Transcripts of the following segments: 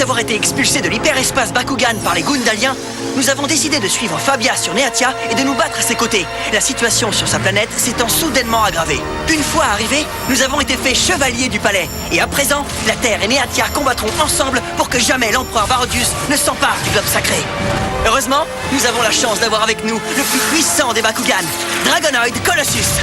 avoir été expulsés de l'hyperespace Bakugan par les Gundaliens, nous avons décidé de suivre Fabia sur Neatia et de nous battre à ses côtés. La situation sur sa planète s'étant soudainement aggravée. Une fois arrivés, nous avons été faits chevaliers du palais. Et à présent, la Terre et Neatia combattront ensemble pour que jamais l'empereur Barodius ne s'empare du globe sacré. Heureusement, nous avons la chance d'avoir avec nous le plus puissant des Bakugan, Dragonoid Colossus.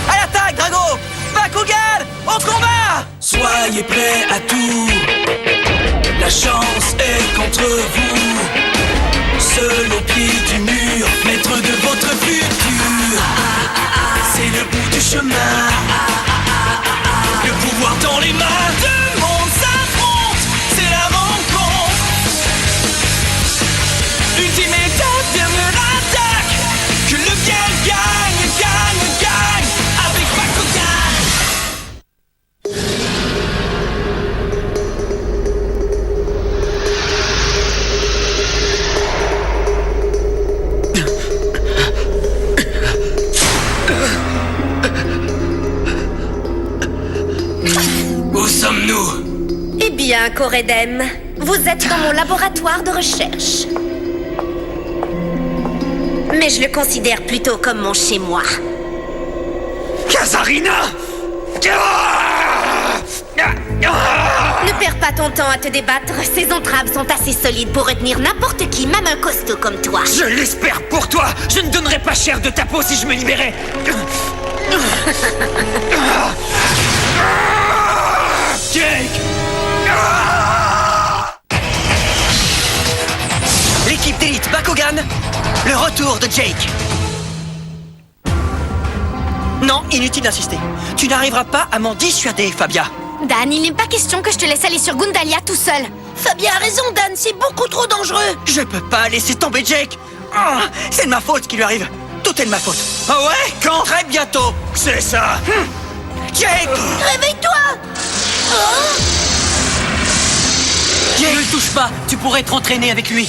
À l'attaque, Drago! Bakugan, au combat! Soyez prêts à tout. La chance est contre vous. Seul au pied du mur, maître de votre futur. C'est le bout du chemin. Le pouvoir dans les mains. Deux mondes s'affrontent. C'est la rencontre. Ultime étape, dernière attaque. Que le bien gagne, gagne, gagne. Avec Bakugan. Où sommes-nous? Eh bien, Coredem, vous êtes dans mon laboratoire de recherche. Mais je le considère plutôt comme mon chez-moi. Kazarina! Ne perds pas ton temps à te débattre, ces entraves sont assez solides pour retenir n'importe qui, même un costaud comme toi. Je l'espère pour toi! Je ne donnerais pas cher de ta peau si je me libérais! Jake! L'équipe d'élite Bakugan, le retour de Jake. Non, inutile d'insister. Tu n'arriveras pas à m'en dissuader, Fabia. Dan, il n'est pas question que je te laisse aller sur Gundalia tout seul. Fabia a raison, Dan, c'est beaucoup trop dangereux. Je peux pas laisser tomber Jake. Oh, c'est de ma faute ce qui lui arrive. Tout est de ma faute. Ah ouais? Quand? Très bientôt. C'est ça! Jake! Réveille-toi. Jake, ne le touche pas. Tu pourrais t'entraîner avec lui.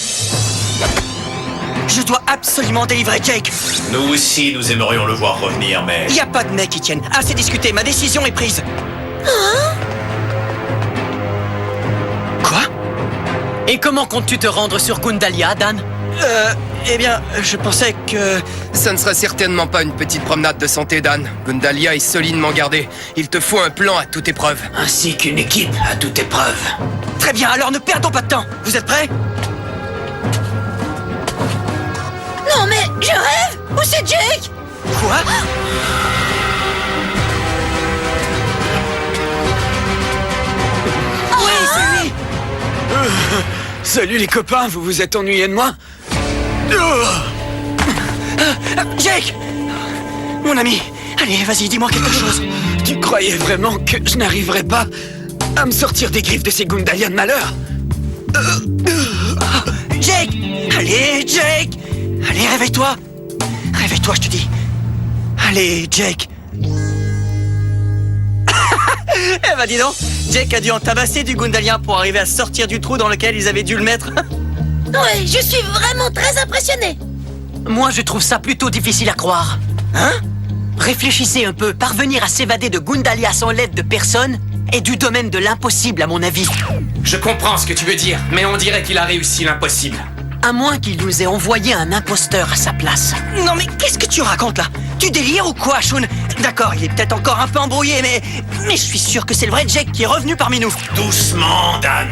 Je dois absolument délivrer Jake. Nous aussi, nous aimerions le voir revenir, mais... Y a pas de mec qui tienne. Assez discuté, ma décision est prise. Quoi? Et comment comptes-tu te rendre sur Gundalia, Dan? Eh bien, je pensais que... Ça ne sera certainement pas une petite promenade de santé, Dan. Gundalia est solidement gardé. Il te faut un plan à toute épreuve. Ainsi qu'une équipe à toute épreuve. Très bien, alors ne perdons pas de temps. Vous êtes prêts? Non mais, je rêve. Où c'est Jake? Quoi? Oui, c'est lui. Salut les copains, vous vous êtes ennuyés de moi? Jake! Mon ami, allez, vas-y, dis-moi quelque chose. Tu croyais vraiment que je n'arriverais pas à me sortir des griffes de ces Gundaliens de malheur? Jake! Allez, Jake! Allez, réveille-toi! Réveille-toi, je te dis. Allez, Jake! Eh ben dis donc, Jake a dû en tabasser du Gundalien pour arriver à sortir du trou dans lequel ils avaient dû le mettre. Ouais, je suis vraiment très impressionné. Moi, je trouve ça plutôt difficile à croire. Hein? Réfléchissez un peu, parvenir à s'évader de Gundalia sans l'aide de personne est du domaine de l'impossible, à mon avis. Je comprends ce que tu veux dire, mais on dirait qu'il a réussi l'impossible. À moins qu'il nous ait envoyé un imposteur à sa place. Non mais qu'est-ce que tu racontes là? Tu délires ou quoi, Shun? D'accord, il est peut-être encore un peu embrouillé, mais je suis sûr que c'est le vrai Jake qui est revenu parmi nous. Doucement, Dan.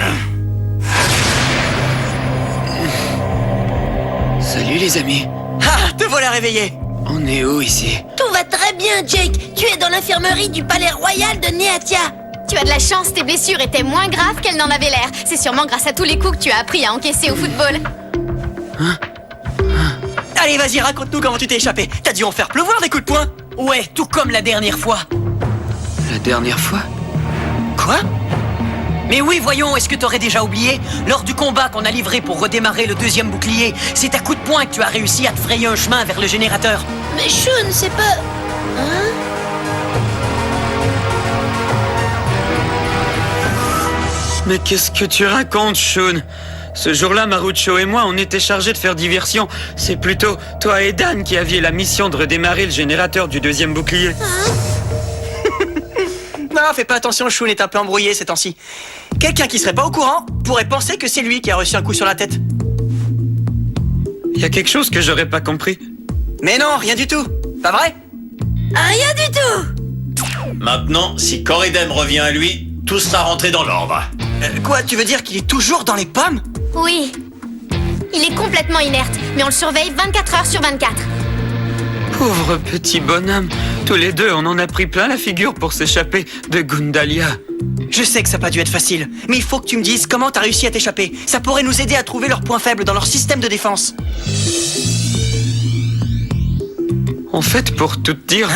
Salut les amis. Ah, te voilà réveillé. On est où ici? Tout va très bien, Jake. Tu es dans l'infirmerie du palais royal de Neatia. Tu as de la chance, tes blessures étaient moins graves qu'elles n'en avaient l'air. C'est sûrement grâce à tous les coups que tu as appris à encaisser au football. Allez, vas-y, raconte-nous comment tu t'es échappé. T'as dû en faire pleuvoir des coups de poing. Ouais, tout comme la dernière fois. La dernière fois? Quoi? Mais oui, voyons, est-ce que t'aurais déjà oublié? Lors du combat qu'on a livré pour redémarrer le deuxième bouclier, c'est à coup de poing que tu as réussi à te frayer un chemin vers le générateur. Mais Shun, c'est pas... Hein? Mais qu'est-ce que tu racontes, Shun? Ce jour-là, Marucho et moi, on était chargés de faire diversion. C'est plutôt toi et Dan qui aviez la mission de redémarrer le générateur du deuxième bouclier. ça, fais pas attention, Shun est un peu embrouillé ces temps-ci. Quelqu'un qui serait pas au courant pourrait penser que c'est lui qui a reçu un coup sur la tête. Y a quelque chose que j'aurais pas compris. Mais non, rien du tout. Pas vrai? Rien du tout. Maintenant, si Corridem revient à lui, tout sera rentré dans l'ordre. Quoi, tu veux dire qu'il est toujours dans les pommes? Oui. Il est complètement inerte, mais on le surveille 24 heures sur 24. Pauvre petit bonhomme. Tous les deux, on en a pris plein la figure pour s'échapper de Gundalia. Je sais que ça n'a pas dû être facile, mais il faut que tu me dises comment t'as réussi à t'échapper. Ça pourrait nous aider à trouver leurs points faibles dans leur système de défense. En fait, pour tout te dire,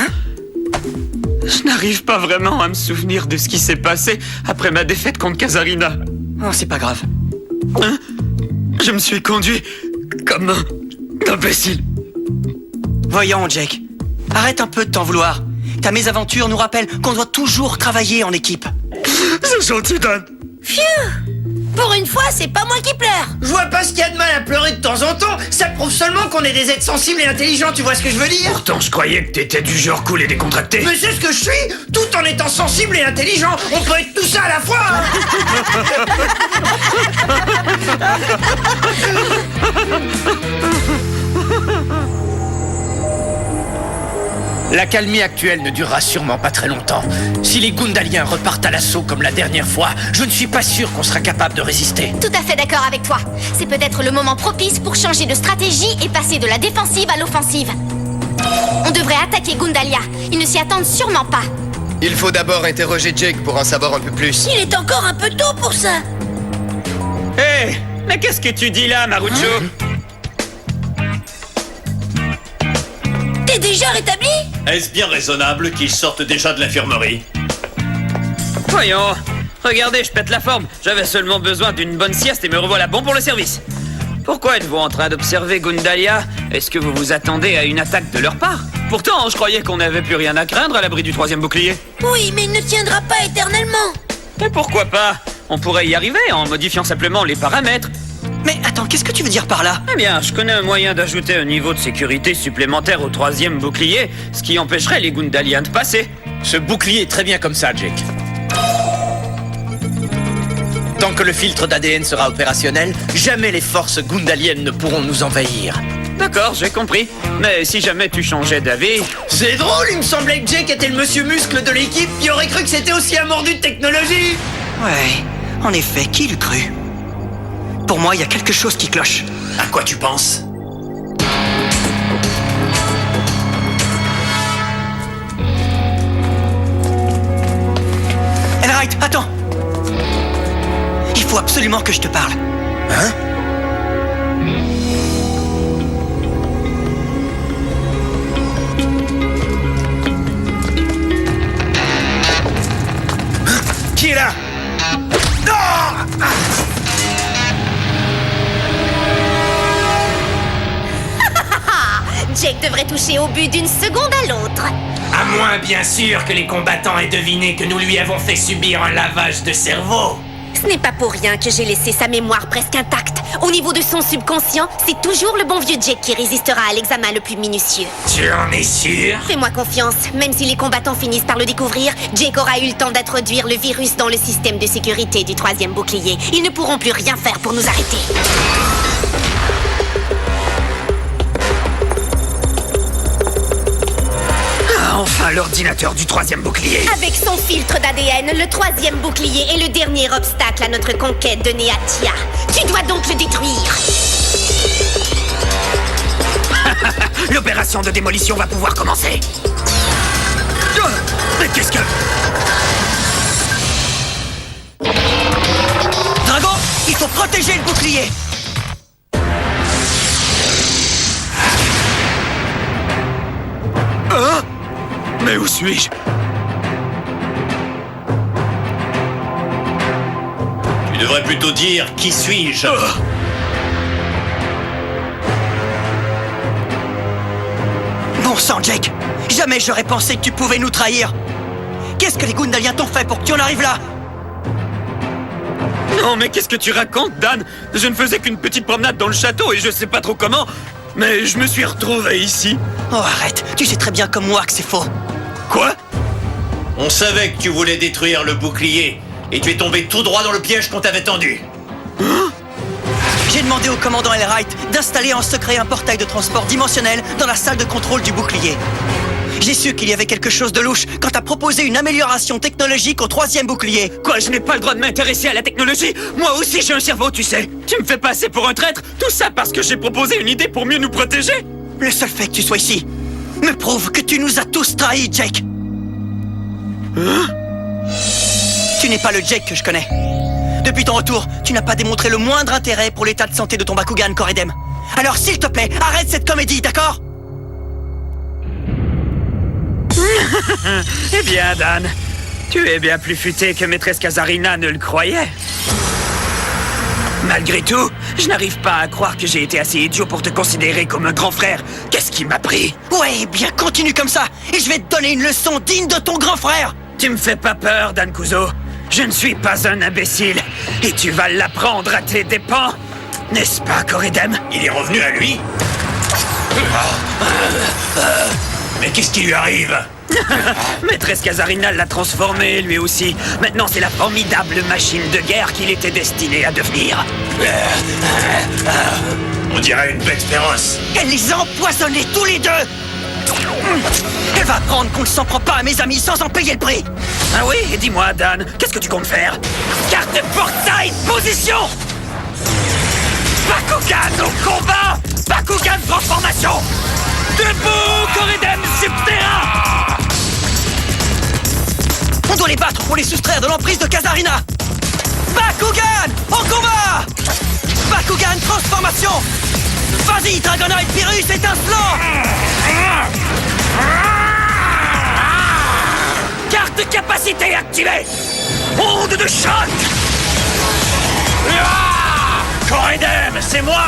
je n'arrive pas vraiment à me souvenir de ce qui s'est passé après ma défaite contre Kazarina. Oh, c'est pas grave. Hein? Je me suis conduit comme un imbécile. Voyons, Jake. Arrête un peu de t'en vouloir. Ta mésaventure nous rappelle qu'on doit toujours travailler en équipe. C'est gentil, Dan. Phew. Pour une fois, c'est pas moi qui pleure. Je vois pas ce qu'il y a de mal à pleurer de temps en temps. Ça prouve seulement qu'on est des êtres sensibles et intelligents, tu vois ce que je veux dire? Pourtant, je croyais que t'étais du genre cool et décontracté. Mais c'est ce que je suis, tout en étant sensible et intelligent. On peut être tout ça à la fois. La calmie actuelle ne durera sûrement pas très longtemps. Si les Gundaliens repartent à l'assaut comme la dernière fois, je ne suis pas sûr qu'on sera capable de résister. Tout à fait d'accord avec toi. C'est peut-être le moment propice pour changer de stratégie et passer de la défensive à l'offensive. On devrait attaquer Gundalia. Ils ne s'y attendent sûrement pas. Il faut d'abord interroger Jake pour en savoir un peu plus. Il est encore un peu tôt pour ça. Hé, mais qu'est-ce que tu dis là, Marucho? T'es déjà rétabli? Est-ce bien raisonnable qu'ils sortent déjà de l'infirmerie? Voyons, regardez, je pète la forme. J'avais seulement besoin d'une bonne sieste et me revoilà bon pour le service. Pourquoi êtes-vous en train d'observer Gundalia? Est-ce que vous vous attendez à une attaque de leur part? Pourtant, je croyais qu'on n'avait plus rien à craindre à l'abri du troisième bouclier. Oui, mais il ne tiendra pas éternellement. Et pourquoi pas? On pourrait y arriver en modifiant simplement les paramètres. Mais attends, qu'est-ce que tu veux dire par là? Eh bien, je connais un moyen d'ajouter un niveau de sécurité supplémentaire au troisième bouclier, ce qui empêcherait les Gundaliens de passer. Ce bouclier est très bien comme ça, Jake. Tant que le filtre d'ADN sera opérationnel, jamais les forces gundaliennes ne pourront nous envahir. D'accord, j'ai compris. Mais si jamais tu changeais d'avis... C'est drôle, il me semblait que Jake était le monsieur muscle de l'équipe qui aurait cru que c'était aussi un mordu de technologie. Ouais, en effet, qui l'eût cru? Pour moi, il y a quelque chose qui cloche. À quoi tu penses? Enright, attends! Il faut absolument que je te parle. Hein? Qui est là? Jake devrait toucher au but d'une seconde à l'autre. À moins, bien sûr, que les combattants aient deviné que nous lui avons fait subir un lavage de cerveau. Ce n'est pas pour rien que j'ai laissé sa mémoire presque intacte. Au niveau de son subconscient, c'est toujours le bon vieux Jake qui résistera à l'examen le plus minutieux. Tu en es sûr? Fais-moi confiance, même si les combattants finissent par le découvrir, Jake aura eu le temps d'introduire le virus dans le système de sécurité du troisième bouclier. Ils ne pourront plus rien faire pour nous arrêter. Enfin, l'ordinateur du troisième bouclier. Avec son filtre d'ADN, le troisième bouclier est le dernier obstacle à notre conquête de Neatia. Tu dois donc le détruire. L'opération de démolition va pouvoir commencer. Mais qu'est-ce que... Dragon, il faut protéger le bouclier! Hein? Mais où suis-je? Tu devrais plutôt dire qui suis-je? Bon sang, Jake! Jamais j'aurais pensé que tu pouvais nous trahir! Qu'est-ce que les Gundaliens t'ont fait pour que tu en arrives là? Non, mais qu'est-ce que tu racontes, Dan? Je ne faisais qu'une petite promenade dans le château et je sais pas trop comment, mais je me suis retrouvé ici. Oh, arrête! Tu sais très bien comme moi que c'est faux! Quoi? On savait que tu voulais détruire le bouclier, et tu es tombé tout droit dans le piège qu'on t'avait tendu. J'ai demandé au commandant Elright d'installer en secret un portail de transport dimensionnel dans la salle de contrôle du bouclier. J'ai su qu'il y avait quelque chose de louche quand t'as proposé une amélioration technologique au 3e bouclier. Quoi, je n'ai pas le droit de m'intéresser à la technologie? Moi aussi j'ai un cerveau, tu sais. Tu me fais passer pour un traître? Tout ça parce que j'ai proposé une idée pour mieux nous protéger? Le seul fait que tu sois ici me prouve que tu nous as tous trahis, Jake. Tu n'es pas le Jake que je connais. Depuis ton retour, tu n'as pas démontré le moindre intérêt pour l'état de santé de ton Bakugan, Corridem. Alors s'il te plaît, arrête cette comédie, d'accord? Eh bien, Dan, tu es bien plus futé que maîtresse Kazarina ne le croyait. Malgré tout, je n'arrive pas à croire que j'ai été assez idiot pour te considérer comme un grand frère. Qu'est-ce qui m'a pris? Ouais, bien continue comme ça, et je vais te donner une leçon digne de ton grand frère. Tu me fais pas peur, Dan Kuzo. Je ne suis pas un imbécile, et tu vas l'apprendre à tes dépens. N'est-ce pas, Corridem? Il est revenu à lui? Mais qu'est-ce qui lui arrive? Maîtresse Kazarina l'a transformé, lui aussi. Maintenant, c'est la formidable machine de guerre qu'il était destiné à devenir. On dirait une bête féroce. Elle les a empoisonnés tous les deux. Elle va apprendre qu'on ne s'en prend pas à mes amis sans en payer le prix. Ah oui? Et dis-moi, Dan, qu'est-ce que tu comptes faire? Carte de portail, position! Bakugan au combat! Bakugan transformation! Debout, Corridem Subterra! On doit les battre pour les soustraire de l'emprise de Kazarina. Bakugan en combat! Bakugan transformation! Vas-y, Dragonoid Virus étincelant! Carte de capacité activée! Onde de choc! Corridem, c'est moi!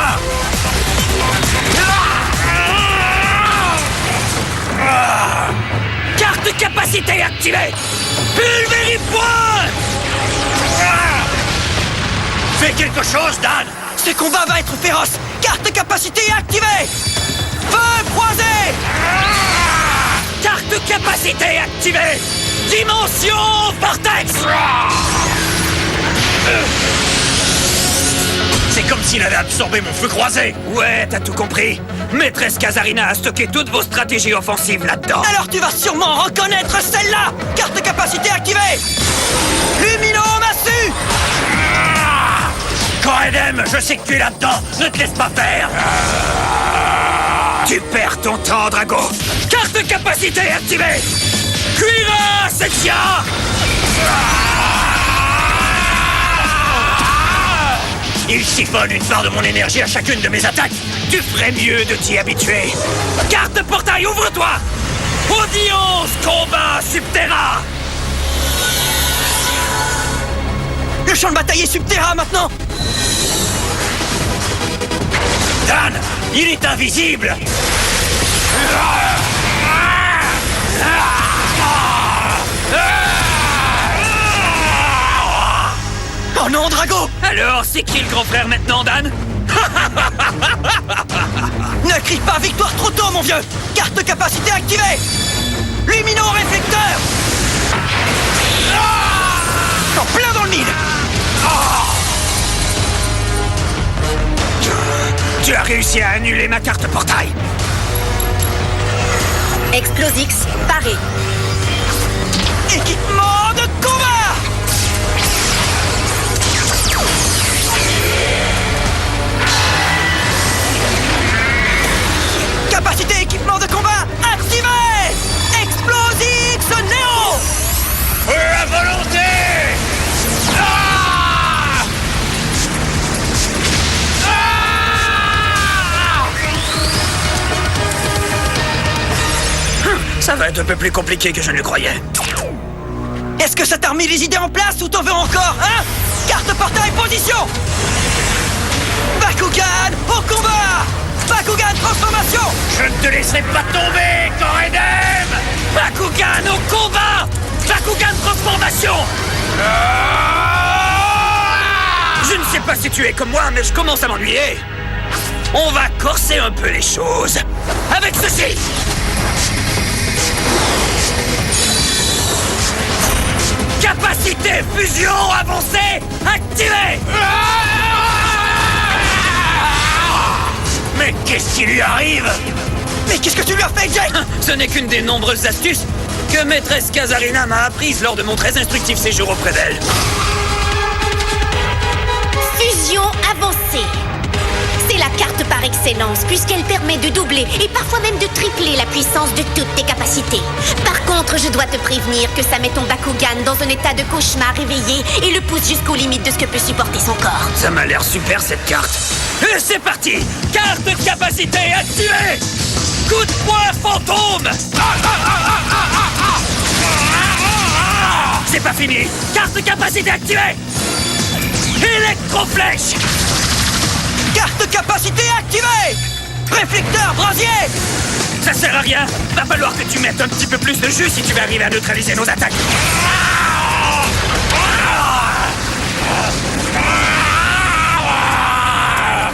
Carte de capacité activée! Pulvéripointe! Fais quelque chose, Dan! Ce combat va être féroce! Carte de capacité activée! Feu croisé! Carte de capacité activée! Dimension Vortex! C'est comme s'il avait absorbé mon feu croisé! Ouais, t'as tout compris. Maîtresse Kazarina a stocké toutes vos stratégies offensives là-dedans. Alors tu vas sûrement reconnaître celle-là! Carte de capacité activée! Lumino massue! Corridem, je sais que tu es là-dedans! Ne te laisse pas faire! Tu perds ton temps, Drago! Carte de capacité activée! Cuira Sexia! Il siphonne une part de mon énergie à chacune de mes attaques! Tu ferais mieux de t'y habituer! Carte de portail, ouvre-toi! Audience combat Subterra! Le champ de bataille est Subterra maintenant! Dan, il est invisible! Oh non, Drago! Alors, c'est qui le grand frère maintenant, Dan? Ne crie pas victoire trop tôt, mon vieux! Carte de capacité activée! Lumino réflecteur! En plein dans le mille! Tu as réussi à annuler ma carte portail! Explosix, paré. Équipement de combat! Capacité équipement de combat activée! Explosix Néo! À volonté! Ça va être un peu plus compliqué que je ne le croyais. Est-ce que ça t'a remis les idées en place ou t'en veux encore, hein? Carte portail position! Bakugan au combat! Bakugan transformation! Je ne te laisserai pas tomber, Corridem! Bakugan au combat! Bakugan transformation! Je ne sais pas si tu es comme moi, mais je commence à m'ennuyer. On va corser un peu les choses. Avec ceci! Capacité fusion avancée activée. Mais qu'est-ce qui lui arrive? Mais qu'est-ce que tu lui as fait, Jake? Ce n'est qu'une des nombreuses astuces que maîtresse Kazarina m'a apprises lors de mon très instructif séjour auprès d'elle. Fusion avancée. C'est la carte par excellence, puisqu'elle permet de doubler et parfois même de tripler la puissance de toutes tes capacités. Par contre, je dois te prévenir que ça met ton Bakugan dans un état de cauchemar réveillé et le pousse jusqu'aux limites de ce que peut supporter son corps. Ça m'a l'air super cette carte. Et c'est parti! Carte de capacité activée! Coup de poing fantôme! C'est pas fini! Carte de capacité activée! Électroflèche! Carte de capacité activée! Réflecteur brasier! Ça sert à rien! Va falloir que tu mettes un petit peu plus de jus si tu veux arriver à neutraliser nos attaques!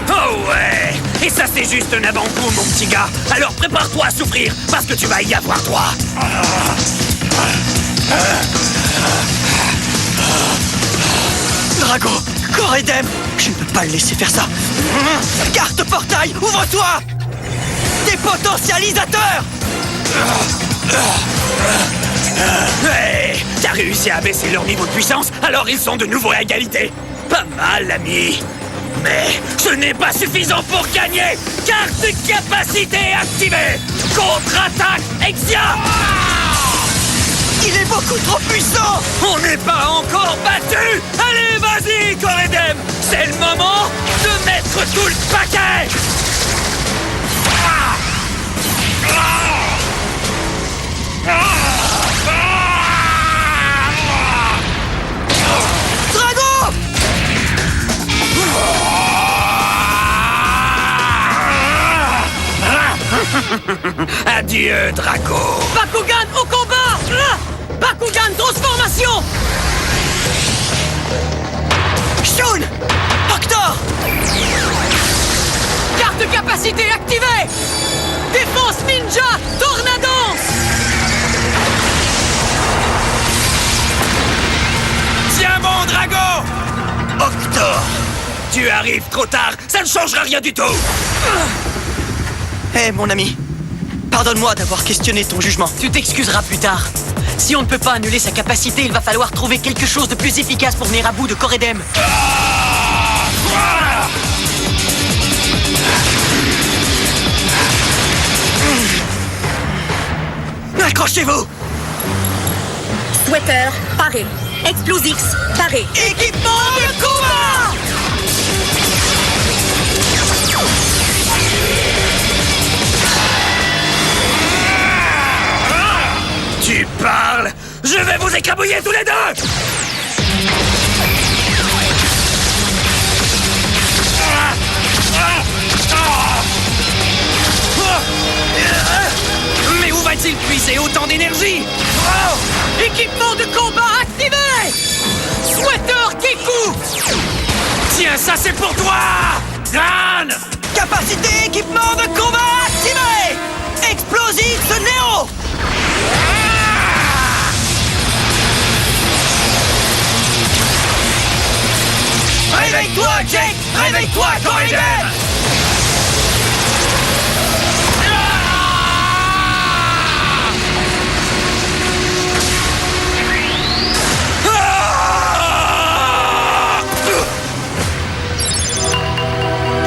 Oh ouais! Et ça c'est juste un avant-goût mon petit gars! Alors prépare-toi à souffrir parce que tu vas y avoir droit! Drago! Coredem! Je ne peux pas le laisser faire ça! Carte portail, ouvre-toi! Dépotentialisateur! Hey, t'as réussi à baisser leur niveau de puissance, alors ils sont de nouveau à égalité. Pas mal, l'ami. Mais ce n'est pas suffisant pour gagner. Carte de capacité activée. Contre-attaque, Exia. Il est beaucoup trop puissant! On n'est pas encore battu. Allez, vas-y, Coredem. C'est le moment de mettre tout le paquet. Drago! Adieu, Draco. Bakugan au combat! Là! Bakugan transformation! Shun! Octor! Carte de capacité activée! Défense ninja! Tornadance! Tiens bon, Drago! Octor! Tu arrives trop tard, ça ne changera rien du tout! Hé, mon ami, pardonne-moi d'avoir questionné ton jugement. Tu t'excuseras plus tard. Si on ne peut pas annuler sa capacité, il va falloir trouver quelque chose de plus efficace pour venir à bout de Coredem. Accrochez-vous! Sweater, paré. Explosix, paré. Équipement de combat! Tu parles? Je vais vous écrabouiller tous les deux! Mais où va-t-il puiser autant d'énergie? Équipement de combat activé! Sweater Kiku! Tiens, ça c'est pour toi! Dan! Capacité équipement de combat activé! Explosif Néo! Réveille-toi, Jake! Réveille-toi, Coredem!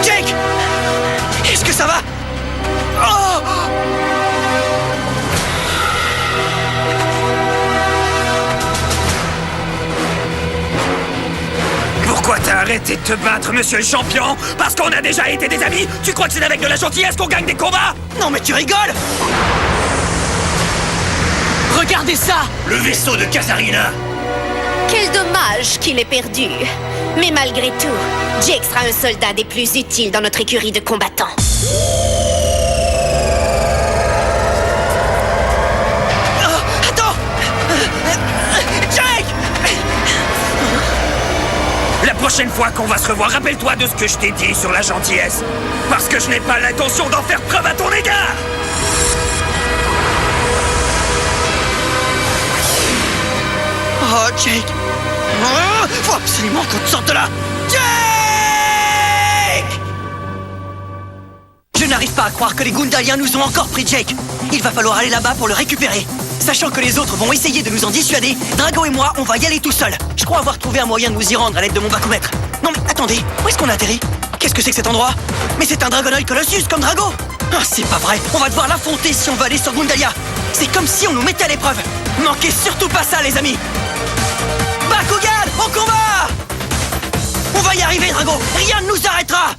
Jake! Est-ce que ça va? Oh! Pourquoi t'as arrêté de te battre, monsieur le champion? Parce qu'on a déjà été des amis? Tu crois que c'est avec de la gentillesse qu'on gagne des combats? Non mais tu rigoles! Regardez ça! Le vaisseau de Kazarina! Quel dommage qu'il ait perdu. Mais malgré tout, Jake sera un soldat des plus utiles dans notre écurie de combattants. Attends! Jake! La prochaine fois qu'on va se revoir, rappelle-toi de ce que je t'ai dit sur la gentillesse. Parce que je n'ai pas l'intention d'en faire preuve à ton égard! Oh Oh, Jake. Oh, faut absolument qu'on te sorte de là. Jake! Je n'arrive pas à croire que les Gundaliens nous ont encore pris Jake. Il va falloir aller là-bas pour le récupérer. Sachant que les autres vont essayer de nous en dissuader, Drago et moi, on va y aller tout seuls. Je crois avoir trouvé un moyen de nous y rendre à l'aide de mon bacomètre. Non mais attendez, où est-ce qu'on a atterri? Qu'est-ce que c'est que cet endroit? Mais c'est un Dragonoid Colossus comme Drago. Ah, c'est pas vrai, on va devoir l'affronter si on veut aller sur Gundalia. C'est comme si on nous mettait à l'épreuve. Manquez surtout pas ça, les amis. Bakugan, au combat! On va y arriver, Drago. Rien ne nous arrêtera.